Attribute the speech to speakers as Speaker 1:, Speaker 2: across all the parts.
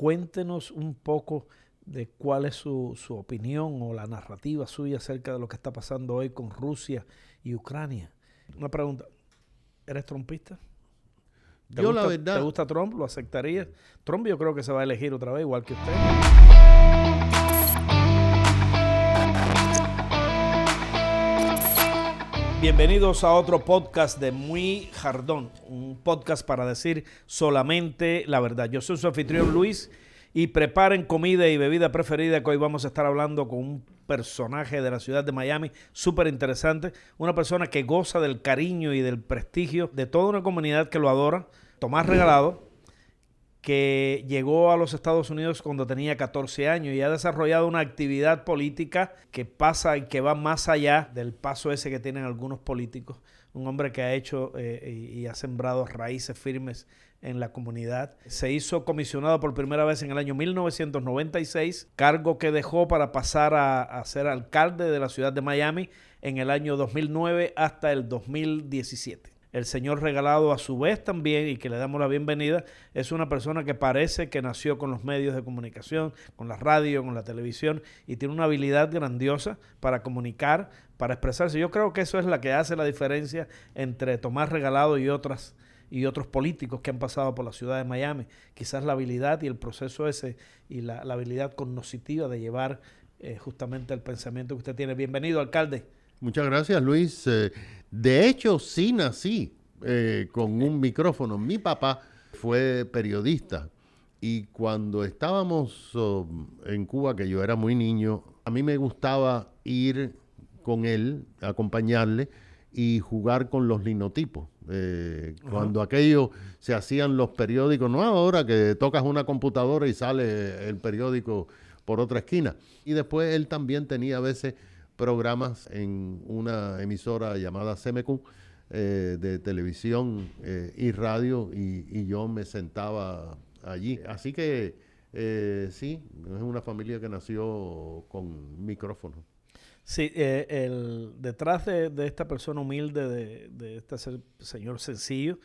Speaker 1: Cuéntenos un poco de cuál es su opinión o la narrativa suya acerca de lo que está pasando hoy con Rusia y Ucrania. Una pregunta, ¿eres trumpista?
Speaker 2: La verdad...
Speaker 1: ¿Te gusta Trump? ¿Lo aceptarías? Trump yo creo que se va a elegir otra vez, igual que usted. Bienvenidos a otro podcast de Muy Jardón, un podcast para decir solamente la verdad. Yo soy su anfitrión Luis y preparen comida y bebida preferida, que hoy vamos a estar hablando con un personaje de la ciudad de Miami súper interesante, una persona que goza del cariño y del prestigio de toda una comunidad que lo adora, Tomás Regalado, que llegó a los Estados Unidos cuando tenía 14 años y ha desarrollado una actividad política que pasa y que va más allá del paso ese que tienen algunos políticos. Un hombre que ha hecho y ha sembrado raíces firmes en la comunidad. Se hizo comisionado por primera vez en el año 1996, cargo que dejó para pasar a ser alcalde de la ciudad de Miami en el año 2009 hasta el 2017. El señor Regalado, a su vez también, y que le damos la bienvenida, es una persona que parece que nació con los medios de comunicación, con la radio, con la televisión, y tiene una habilidad grandiosa para comunicar, para expresarse. Yo creo que eso es la que hace la diferencia entre Tomás Regalado y otros políticos que han pasado por la ciudad de Miami. Quizás la habilidad y el proceso ese, y la habilidad cognitiva de llevar justamente el pensamiento que usted tiene. Bienvenido, alcalde.
Speaker 2: Muchas gracias, Luis. De hecho, sí nací con un micrófono. Mi papá fue periodista y cuando estábamos en Cuba, que yo era muy niño, a mí me gustaba ir con él, acompañarle y jugar con los linotipos. Cuando aquello se hacían los periódicos, no ahora que tocas una computadora y sale el periódico por otra esquina. Y después él también tenía a veces programas en una emisora llamada CMQ de televisión y radio y yo me sentaba allí. Así que sí, es una familia que nació con micrófono.
Speaker 1: Sí, detrás de esta persona humilde, de este señor sencillo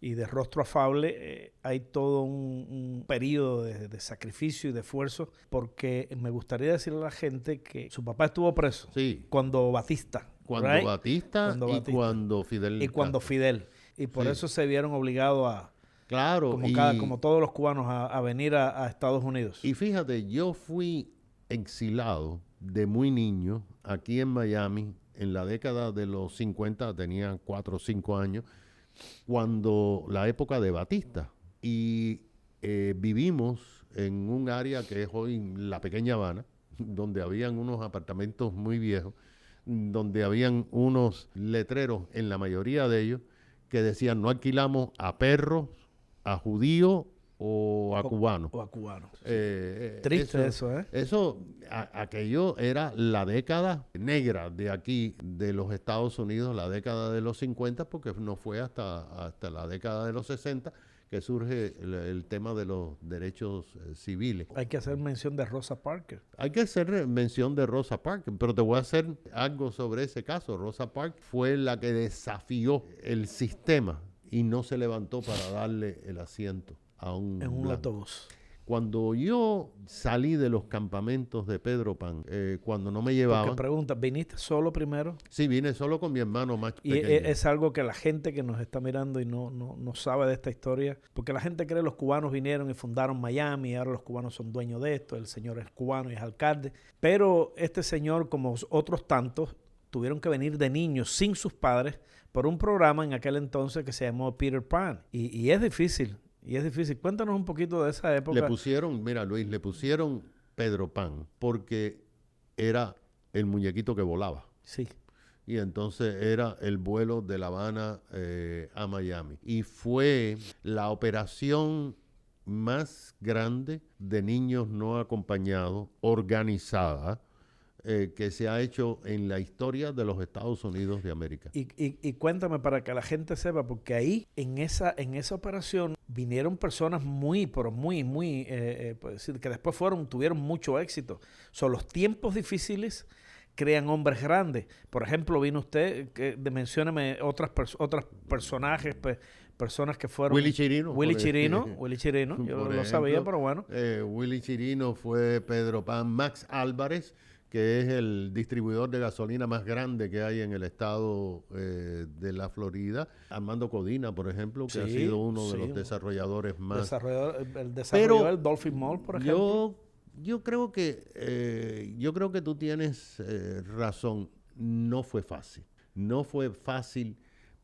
Speaker 1: y de rostro afable, hay todo un periodo de sacrificio y de esfuerzo, porque me gustaría decirle a la gente que su papá estuvo preso cuando Batista.
Speaker 2: Cuando Fidel.
Speaker 1: Y por eso se vieron obligados a,
Speaker 2: claro,
Speaker 1: como todos los cubanos, a venir a Estados Unidos.
Speaker 2: Y fíjate, yo fui exilado de muy niño aquí en Miami en la década de los 50, tenía 4 o 5 años, cuando la época de Batista, y vivimos en un área que es hoy la Pequeña Habana, donde habían unos apartamentos muy viejos, donde habían unos letreros en la mayoría de ellos que decían: no alquilamos a perros, a judíos o a cubanos.
Speaker 1: Triste eso, ¿eh?
Speaker 2: Aquello era la década negra de aquí, de los Estados Unidos, la década de los 50, porque no fue hasta la década de los 60 que surge el tema de los derechos civiles.
Speaker 1: Hay que hacer mención de Rosa Parks,
Speaker 2: pero te voy a hacer algo sobre ese caso. Rosa Parks fue la que desafió el sistema y no se levantó para darle el asiento en un
Speaker 1: autobús.
Speaker 2: Cuando yo salí de los campamentos de Pedro Pan, cuando no me llevaban...
Speaker 1: Porque pregunta, ¿viniste solo primero?
Speaker 2: Sí, vine solo con mi hermano más pequeño.
Speaker 1: Y es algo que la gente que nos está mirando y no sabe de esta historia, porque la gente cree que los cubanos vinieron y fundaron Miami, y ahora los cubanos son dueños de esto, el señor es cubano y es alcalde, pero este señor, como otros tantos, tuvieron que venir de niños sin sus padres por un programa en aquel entonces que se llamó Peter Pan, y es difícil. Cuéntanos un poquito de esa época.
Speaker 2: Le pusieron Pedro Pan porque era el muñequito que volaba.
Speaker 1: Sí.
Speaker 2: Y entonces era el vuelo de La Habana a Miami. Y fue la operación más grande de niños no acompañados, organizada, que se ha hecho en la historia de los Estados Unidos de América.
Speaker 1: Y cuéntame para que la gente sepa, porque ahí en esa operación vinieron personas muy, pues decir, que después tuvieron mucho éxito. Son los tiempos difíciles crean hombres grandes. Por ejemplo, vino usted, mencióneme otros personajes, personas que fueron...
Speaker 2: Willy Chirino.
Speaker 1: Willy Chirino, yo no lo sabía, pero bueno.
Speaker 2: Willy Chirino fue Pedro Pan. Max Álvarez, que es el distribuidor de gasolina más grande que hay en el estado de la Florida. Armando Codina, por ejemplo, que ha sido uno de los desarrolladores más...
Speaker 1: El desarrollador del Dolphin Mall, por ejemplo.
Speaker 2: Yo creo que tú tienes razón. No fue fácil. No fue fácil.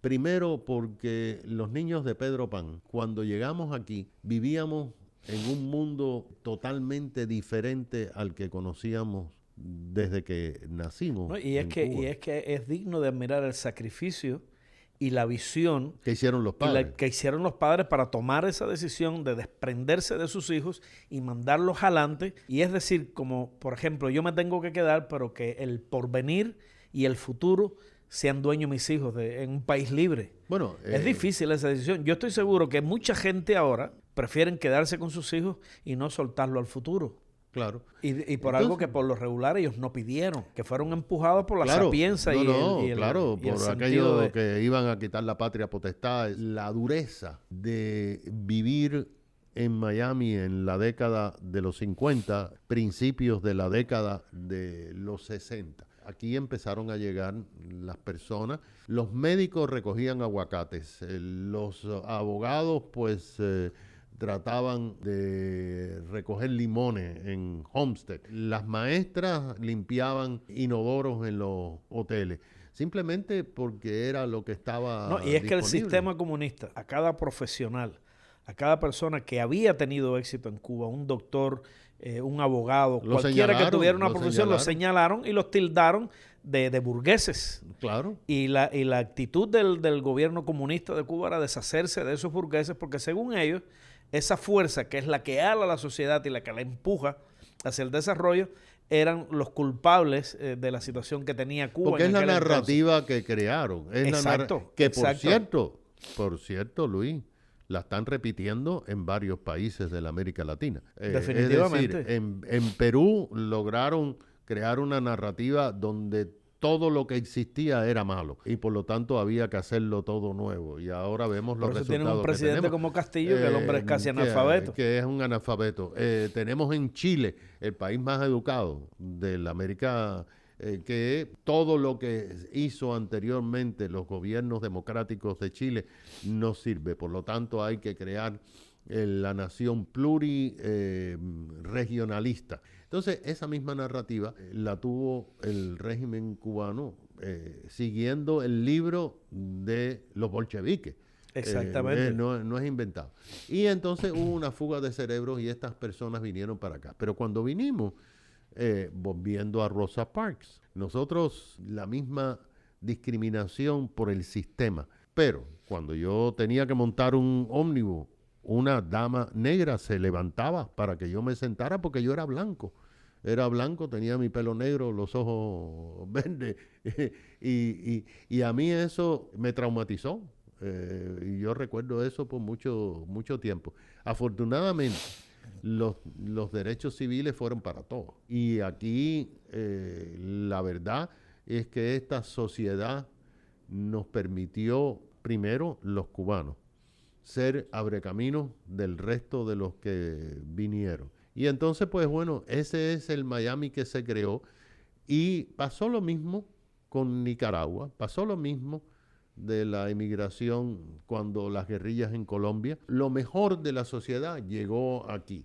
Speaker 2: Primero porque los niños de Pedro Pan, cuando llegamos aquí, vivíamos en un mundo totalmente diferente al que conocíamos desde que nacimos.
Speaker 1: ¿No? Y es que es digno de admirar el sacrificio y la visión
Speaker 2: que hicieron los padres.
Speaker 1: Que hicieron los padres para tomar esa decisión de desprenderse de sus hijos y mandarlos adelante. Y es decir, como por ejemplo, yo me tengo que quedar, pero que el porvenir y el futuro sean dueños mis hijos en un país libre. Bueno, es difícil esa decisión. Yo estoy seguro que mucha gente ahora prefieren quedarse con sus hijos y no soltarlo al futuro.
Speaker 2: Claro.
Speaker 1: Y por algo que por lo regular ellos no pidieron, que fueron empujados por la sapienza
Speaker 2: por aquello que iban a quitar la patria potestad, la dureza de vivir en Miami en la década de los 50, principios de la década de los 60. Aquí empezaron a llegar las personas, los médicos recogían aguacates, los abogados pues trataban de recoger limones en Homestead. Las maestras limpiaban inodoros en los hoteles, simplemente porque era lo que estaba
Speaker 1: y es
Speaker 2: disponible.
Speaker 1: Que el sistema comunista, a cada profesional, a cada persona que había tenido éxito en Cuba, un doctor, un abogado, cualquiera que tuviera una profesión, lo señalaron y los tildaron de burgueses.
Speaker 2: Claro.
Speaker 1: Y la actitud del gobierno comunista de Cuba era deshacerse de esos burgueses, porque según ellos, esa fuerza que es la que ala a la sociedad y la que la empuja hacia el desarrollo, eran los culpables de la situación que tenía Cuba.
Speaker 2: Porque es la narrativa que crearon.
Speaker 1: Exacto.
Speaker 2: Por cierto, Luis, la están repitiendo en varios países de la América Latina.
Speaker 1: Definitivamente.
Speaker 2: Es decir, en Perú lograron crear una narrativa donde todo lo que existía era malo y por lo tanto había que hacerlo todo nuevo. Y ahora vemos los resultados.
Speaker 1: Tienen un presidente como Castillo, que el hombre es casi analfabeto.
Speaker 2: Que es un analfabeto. Tenemos en Chile, el país más educado de la América, que todo lo que hizo anteriormente los gobiernos democráticos de Chile no sirve. Por lo tanto, hay que crear la nación pluriregionalista. Entonces, esa misma narrativa la tuvo el régimen cubano siguiendo el libro de los bolcheviques.
Speaker 1: Exactamente.
Speaker 2: No es inventado. Y entonces hubo una fuga de cerebros y estas personas vinieron para acá. Pero cuando vinimos, volviendo a Rosa Parks, nosotros la misma discriminación por el sistema. Pero cuando yo tenía que montar un ómnibus, una dama negra se levantaba para que yo me sentara porque yo era blanco. Era blanco, tenía mi pelo negro, los ojos verdes. y a mí eso me traumatizó. Y yo recuerdo eso por mucho tiempo. Afortunadamente, los derechos civiles fueron para todos. Y aquí la verdad es que esta sociedad nos permitió, primero, los cubanos, ser abrecaminos del resto de los que vinieron. Y entonces, pues bueno, ese es el Miami que se creó. Y pasó lo mismo con Nicaragua, pasó lo mismo de la inmigración cuando las guerrillas en Colombia. Lo mejor de la sociedad llegó aquí.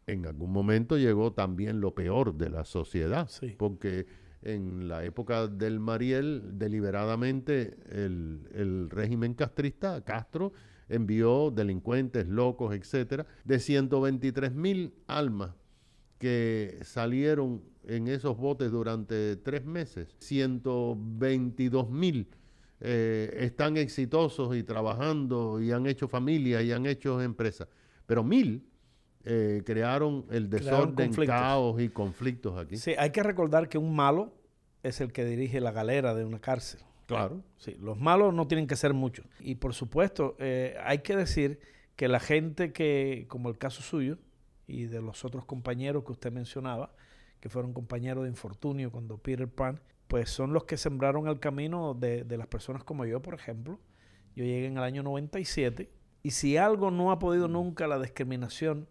Speaker 2: En algún momento llegó también lo peor de la sociedad, sí. Porque en la época del Mariel, deliberadamente el régimen castrista, Castro, envió delincuentes, locos, etcétera, de 123,000 almas que salieron en esos botes durante 3 meses. 122,000 están exitosos y trabajando y han hecho familia y han hecho empresas. Pero 1,000 crearon el desorden, caos y conflictos aquí.
Speaker 1: Sí, hay que recordar que un malo es el que dirige la galera de una cárcel.
Speaker 2: Claro.
Speaker 1: Sí, los malos no tienen que ser muchos. Y por supuesto, hay que decir que la gente que, como el caso suyo y de los otros compañeros que usted mencionaba, que fueron compañeros de infortunio cuando Peter Pan, pues son los que sembraron el camino de las personas como yo, por ejemplo, Yo llegué en el año 97 y si algo no ha podido nunca la discriminación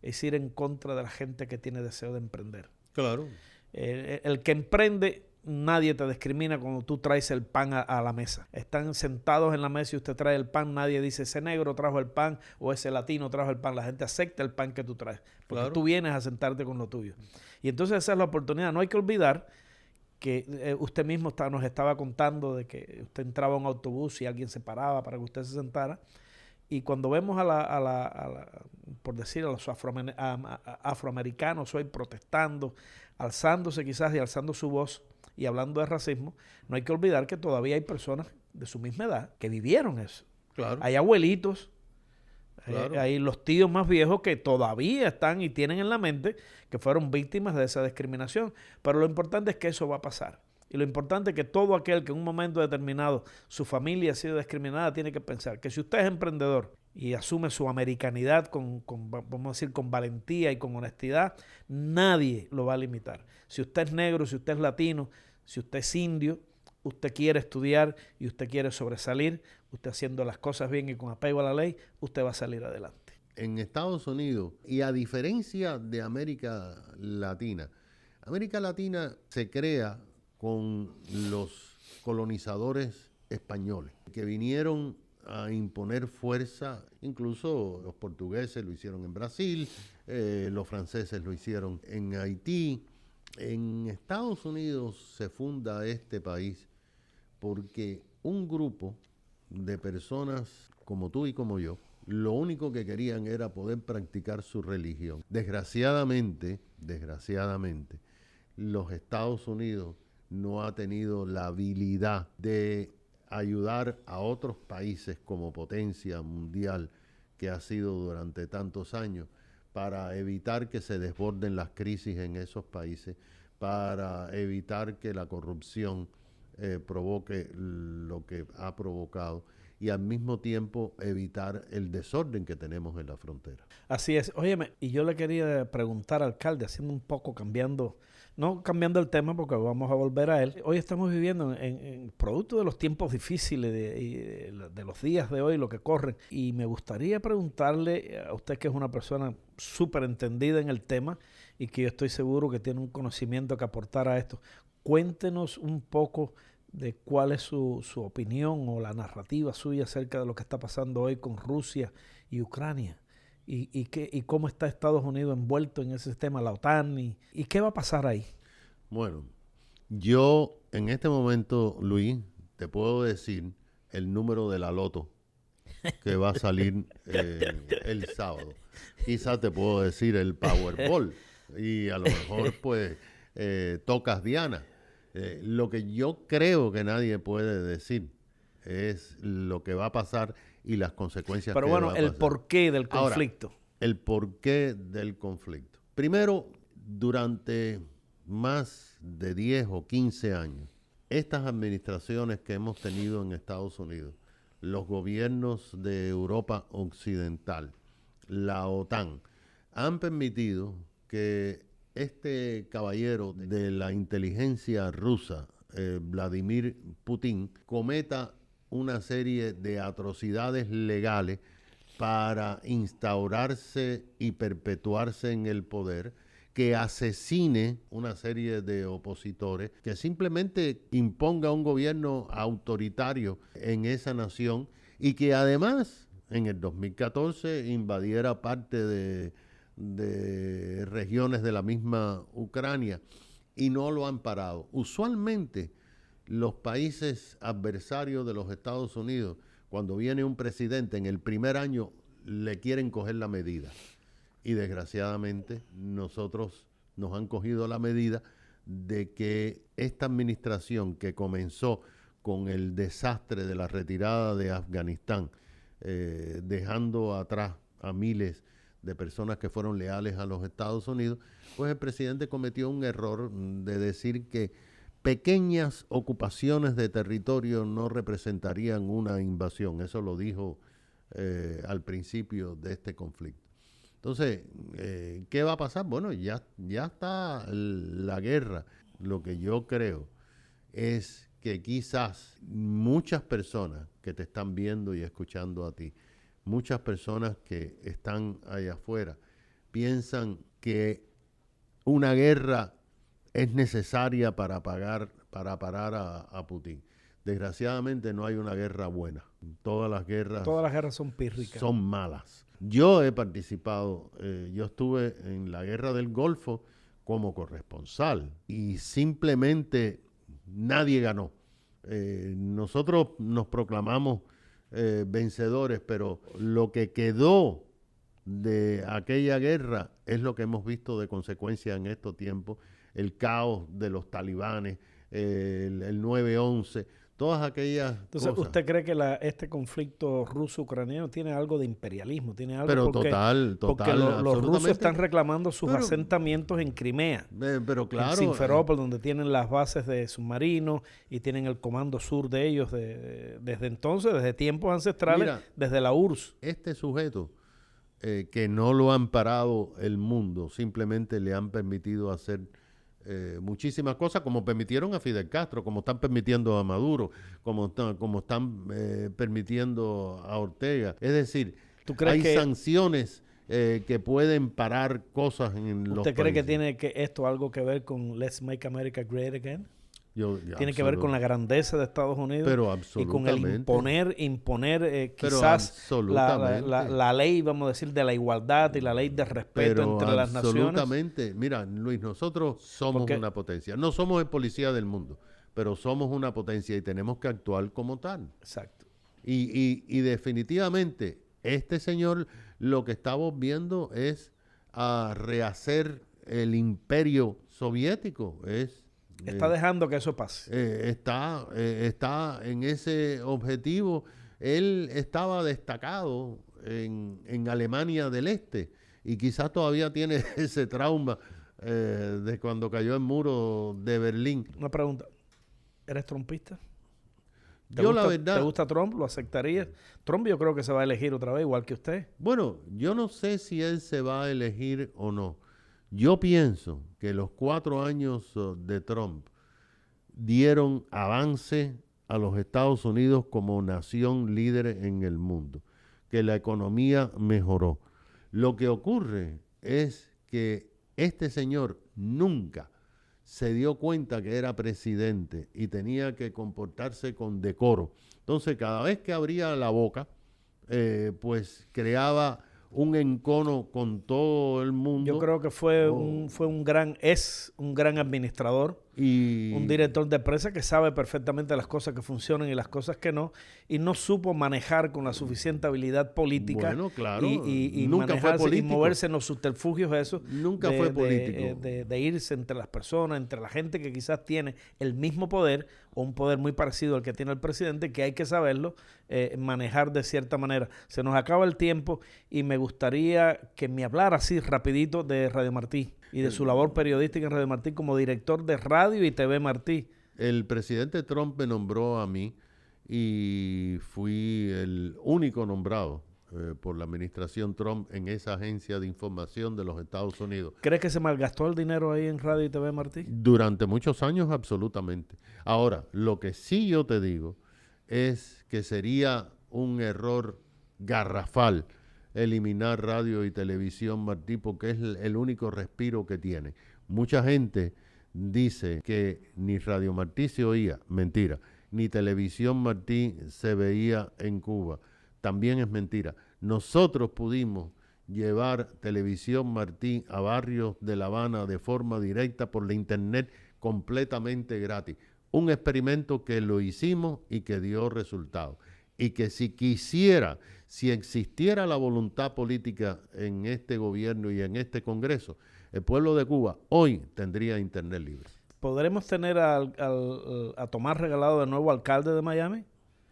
Speaker 1: es ir en contra de la gente que tiene deseo de emprender.
Speaker 2: Claro.
Speaker 1: El que emprende, nadie te discrimina cuando tú traes el pan a la mesa. Están sentados en la mesa y usted trae el pan, nadie dice ese negro trajo el pan o ese latino trajo el pan. La gente acepta el pan que tú traes porque
Speaker 2: Claro.
Speaker 1: tú vienes a sentarte con lo tuyo. Y entonces esa es la oportunidad. No hay que olvidar que usted mismo nos estaba contando de que usted entraba a un autobús y alguien se paraba para que usted se sentara. Y cuando vemos por decir, a los afroamericanos hoy protestando, alzándose quizás y alzando su voz y hablando de racismo, no hay que olvidar que todavía hay personas de su misma edad que vivieron eso.
Speaker 2: Claro.
Speaker 1: Hay abuelitos,
Speaker 2: Claro.
Speaker 1: hay los tíos más viejos que todavía están y tienen en la mente que fueron víctimas de esa discriminación. Pero lo importante es que eso va a pasar. Y lo importante es que todo aquel que en un momento determinado su familia ha sido discriminada tiene que pensar que si usted es emprendedor y asume su americanidad vamos a decir, con valentía y con honestidad, nadie lo va a limitar. Si usted es negro, si usted es latino, si usted es indio, usted quiere estudiar y usted quiere sobresalir, usted haciendo las cosas bien y con apego a la ley, usted va a salir adelante.
Speaker 2: En Estados Unidos, y a diferencia de América Latina se crea con los colonizadores españoles que vinieron a imponer fuerza. Incluso los portugueses lo hicieron en Brasil, los franceses lo hicieron en Haití. En Estados Unidos se funda este país porque un grupo de personas como tú y como yo, lo único que querían era poder practicar su religión. Desgraciadamente, los Estados Unidos no ha tenido la habilidad de ayudar a otros países como potencia mundial que ha sido durante tantos años para evitar que se desborden las crisis en esos países, para evitar que la corrupción provoque lo que ha provocado y al mismo tiempo evitar el desorden que tenemos en la frontera.
Speaker 1: Así es. Óyeme, y yo le quería preguntar, alcalde, haciendo un poco, no cambiando el tema porque vamos a volver a él. Hoy estamos viviendo en producto de los tiempos difíciles de los días de hoy, lo que corren. Y me gustaría preguntarle a usted, que es una persona súper entendida en el tema y que yo estoy seguro que tiene un conocimiento que aportar a esto. Cuéntenos un poco de cuál es su opinión o la narrativa suya acerca de lo que está pasando hoy con Rusia y Ucrania. Y cómo está Estados Unidos envuelto en ese tema, la OTAN, y qué va a pasar ahí.
Speaker 2: Bueno, yo en este momento, Luis, te puedo decir el número de la loto que va a salir el sábado. Quizás te puedo decir el Powerball y a lo mejor pues tocas Diana. Lo que yo creo que nadie puede decir es lo que va a pasar y las consecuencias
Speaker 1: Pero
Speaker 2: que
Speaker 1: bueno,
Speaker 2: va a pasar.
Speaker 1: el porqué del conflicto.
Speaker 2: Ahora, el porqué del conflicto. Primero, durante más de 10 o 15 años, estas administraciones que hemos tenido en Estados Unidos, los gobiernos de Europa Occidental, la OTAN, han permitido que este caballero de la inteligencia rusa, Vladimir Putin, cometa una serie de atrocidades legales para instaurarse y perpetuarse en el poder, que asesine una serie de opositores, que simplemente imponga un gobierno autoritario en esa nación y que además en el 2014 invadiera parte de regiones de la misma Ucrania y no lo han parado. Usualmente los países adversarios de los Estados Unidos, cuando viene un presidente en el primer año, le quieren coger la medida. Y desgraciadamente nosotros nos han cogido la medida de que esta administración que comenzó con el desastre de la retirada de Afganistán, dejando atrás a miles de personas que fueron leales a los Estados Unidos, pues el presidente cometió un error de decir que pequeñas ocupaciones de territorio no representarían una invasión. Eso lo dijo al principio de este conflicto. Entonces, ¿qué va a pasar? Bueno, ya está la guerra. Lo que yo creo es que quizás muchas personas que te están viendo y escuchando a ti, muchas personas que están allá afuera, piensan que una guerra es necesaria para parar a Putin. Desgraciadamente no hay una guerra buena. Todas las guerras
Speaker 1: son pírricas.
Speaker 2: Son malas. Yo he participado, yo estuve en la guerra del Golfo como corresponsal y simplemente nadie ganó. Nosotros nos proclamamos vencedores, pero lo que quedó de aquella guerra es lo que hemos visto de consecuencia en estos tiempos, el caos de los talibanes, el 9/11, todas aquellas
Speaker 1: Entonces,
Speaker 2: cosas.
Speaker 1: ¿usted cree que este conflicto ruso-ucraniano tiene algo de imperialismo? ¿Tiene algo?
Speaker 2: Pero
Speaker 1: porque
Speaker 2: total,
Speaker 1: los rusos están reclamando sus
Speaker 2: Pero-
Speaker 1: asentamientos en Crimea,
Speaker 2: pero claro,
Speaker 1: en Simferópol, donde tienen las bases de submarinos y tienen el comando sur de ellos desde entonces, desde tiempos ancestrales,
Speaker 2: Mira,
Speaker 1: desde la URSS.
Speaker 2: este sujeto que no lo han parado el mundo, simplemente le han permitido hacer muchísimas cosas, como permitieron a Fidel Castro, como están permitiendo a Maduro, como están permitiendo a Ortega. Es decir,
Speaker 1: ¿Tú crees
Speaker 2: hay
Speaker 1: que
Speaker 2: sanciones que pueden parar cosas en los
Speaker 1: usted cree que
Speaker 2: países.
Speaker 1: tiene esto algo que ver con Let's Make America Great Again? Tiene que ver
Speaker 2: Absolut-
Speaker 1: con la grandeza de Estados Unidos
Speaker 2: Pero
Speaker 1: y con el
Speaker 2: absolutamente.
Speaker 1: imponer
Speaker 2: Pero
Speaker 1: quizás
Speaker 2: absolutamente.
Speaker 1: la ley, vamos a decir, de la igualdad y la ley de respeto
Speaker 2: Pero
Speaker 1: entre las naciones.
Speaker 2: absolutamente. Mira, Luis, nosotros somos
Speaker 1: Porque-
Speaker 2: una potencia. No somos el policía del mundo, pero somos una potencia y tenemos que actuar como tal.
Speaker 1: Exacto.
Speaker 2: Y definitivamente, este señor lo que estamos viendo es a rehacer el imperio soviético.
Speaker 1: Está dejando que eso pase.
Speaker 2: Está en ese objetivo. Él estaba destacado en Alemania del Este y quizás todavía tiene ese trauma de cuando cayó el muro de Berlín.
Speaker 1: Una pregunta. ¿Eres trumpista?
Speaker 2: La verdad,
Speaker 1: ¿Te gusta Trump? ¿Lo aceptarías? Trump yo creo que se va a elegir otra vez, igual que usted.
Speaker 2: bueno, yo no sé si él se va a elegir o no. Yo pienso que los 4 años de Trump dieron avance a los Estados Unidos como nación líder en el mundo, que la economía mejoró. Lo que ocurre es que este señor nunca se dio cuenta que era presidente y tenía que comportarse con decoro. Entonces, cada vez que abría la boca, pues creaba un encono con todo el mundo.
Speaker 1: Yo creo que es un gran administrador,
Speaker 2: y
Speaker 1: un director de empresa que sabe perfectamente las cosas que funcionan y las cosas que no, y no supo manejar con la suficiente habilidad política.
Speaker 2: Bueno, claro,
Speaker 1: y
Speaker 2: nunca fue
Speaker 1: manejarse y
Speaker 2: político.
Speaker 1: moverse en los subterfugios esos.
Speaker 2: Nunca fue político.
Speaker 1: De irse entre las personas, entre la gente que quizás tiene el mismo poder o un poder muy parecido al que tiene el presidente, que hay que saberlo manejar de cierta manera. Se nos acaba el tiempo y me gustaría que me hablara así rapidito de Radio Martí y de su labor periodística en Radio Martí como director de Radio y TV Martí.
Speaker 2: El presidente Trump me nombró a mí y fui el único nombrado por la administración Trump en esa agencia de información de los Estados Unidos.
Speaker 1: ¿Crees que se malgastó el dinero ahí en Radio y TV Martí?
Speaker 2: Durante muchos años, absolutamente. Ahora, lo que sí yo te digo es que sería un error garrafal eliminar Radio y Televisión Martí porque es el único respiro que tiene. Mucha gente dice que ni Radio Martí se oía, mentira, ni Televisión Martí se veía en Cuba, también es mentira. Nosotros pudimos llevar Televisión Martí a barrios de La Habana de forma directa por la internet completamente gratis. Un experimento que lo hicimos y que dio resultados. Y que si existiera la voluntad política en este gobierno y en este Congreso, el pueblo de Cuba hoy tendría internet libre.
Speaker 1: ¿Podremos tener a Tomás Regalado de nuevo alcalde de Miami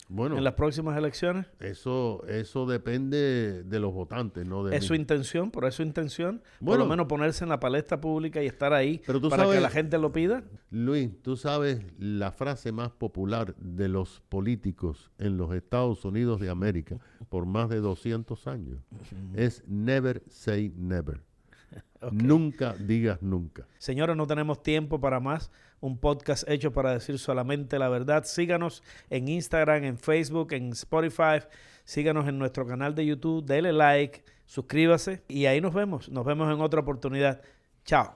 Speaker 2: Bueno,
Speaker 1: en las próximas elecciones?
Speaker 2: eso depende de los votantes, no de
Speaker 1: ¿Es
Speaker 2: mí.
Speaker 1: su intención? ¿Por eso intención? Por
Speaker 2: Bueno,
Speaker 1: lo menos ponerse en la palestra pública y estar ahí
Speaker 2: pero tú
Speaker 1: para que
Speaker 2: sabes-
Speaker 1: la gente lo pida.
Speaker 2: Luis, tú sabes la frase más popular de los políticos en los Estados Unidos de América por más de 200 años. Es never say never. Nunca digas nunca.
Speaker 1: Señores, no tenemos tiempo para más. Un podcast hecho para decir solamente la verdad. Síganos en Instagram, en Facebook, en Spotify. Síganos en nuestro canal de YouTube. Dele like, suscríbase y ahí nos vemos. Nos vemos en otra oportunidad. Chao.